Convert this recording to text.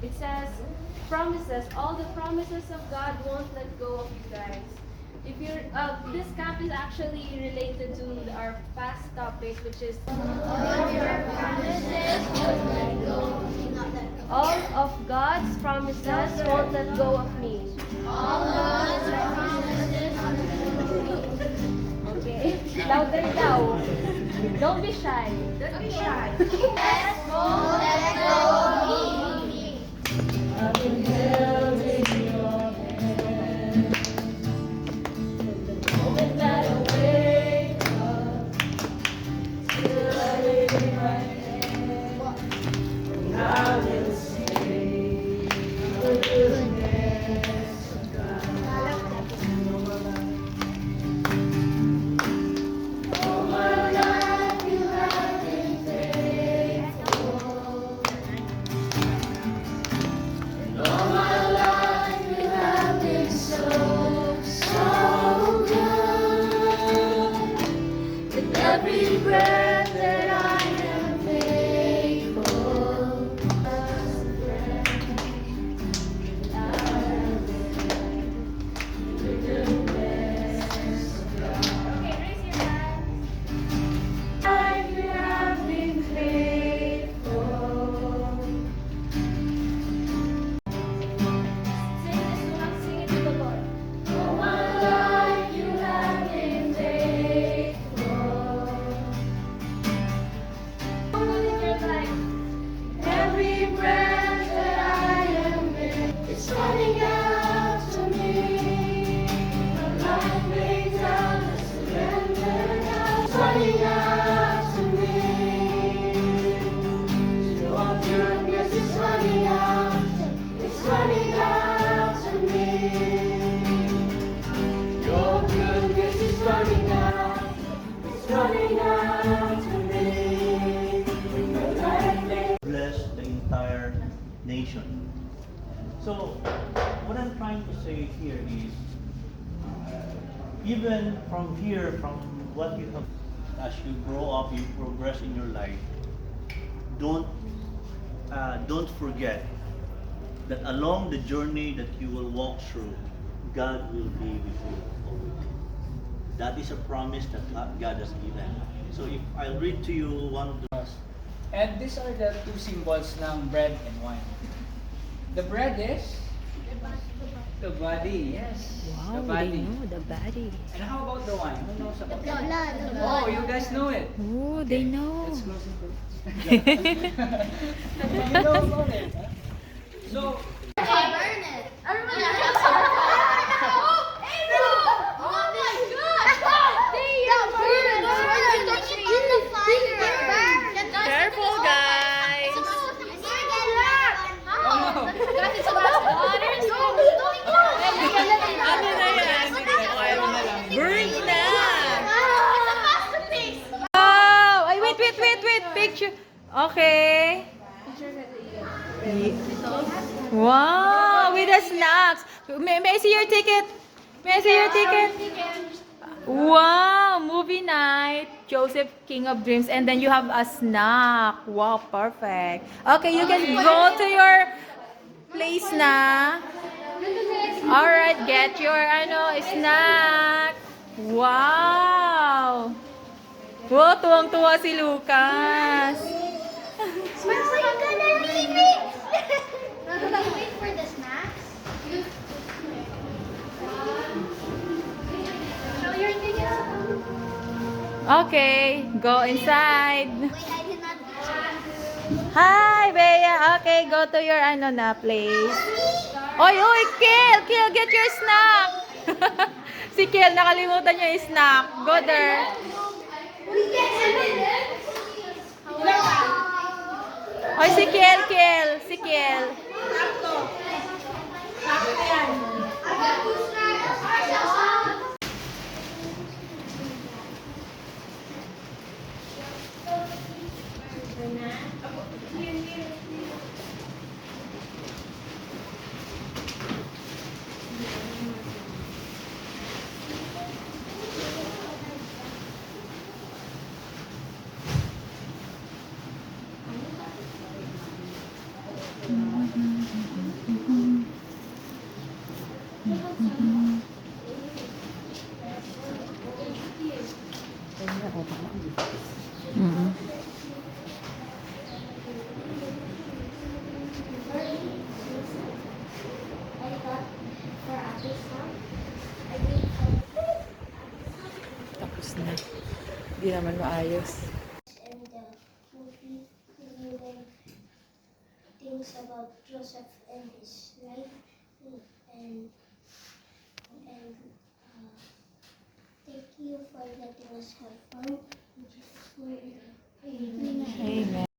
It says, promises. All the promises of God won't let go of you guys. If you're, this camp is actually related to our past topic, which is all of God's promises won't let go of me. Okay, louder now. Don't be shy. Don't be shy. Won't let go of me. I've been held in your hand. From the moment that I wake up till I lay my head, I will sing the goodness of God. All my life you have been faithful. All my life you have been so, so good. With every breath that I am faithful. As a friend, I have been the goodness of God. Okay, raise your hands. Life you have been faithful. Sing this one, sing it to the Lord. All my life you have been faithful. All in your life, every breath that I am in, it's running out to me. My life laid down and surrendered now. It's running out to me. Your goodness is running out. It's running out to me. Your goodness is running out. It's running out to me. My life laid bless the entire nation. So, what I'm trying to say here is, even from here, from what you have, as you grow up, you progress in your life, don't forget that along the journey that you will walk through, God will be with you always. That is a promise that God has given. So if I'll read to you one of the And these are the two symbols ng bread and wine. The bread is the body, yes. Wow, the they body. know the body. And how about the wine? Who knows about The that? blood. Oh, you guys know it. Oh, they know. Let's close it. You know about it. Huh? So, Burn it. Careful, guys. Ano na yan? Burns na. Wow! Ay, wait. Picture. Okay. Wow, with the snacks. May I see your ticket? May I see your ticket? Wow, movie night, Joseph, King of Dreams, and then you have a snack. Wow, perfect. Okay, you can go to your place na. Alright, get your snack. Wow. Wow, tuwang-tuwa si Lucas. Wait for the snacks. Show your ticket. Okay, go inside. Wait, I did not do Hi, Bea. Okay, go to your place. Oy, Kiel, get your snack. Si Kiel, nakalimutan niya yung snack. Go there. Oy, si Kiel. Di naman maayos. And movie learn things about Joseph and his life and thank you for letting us have fun. In Jesus' name, amen. Amen.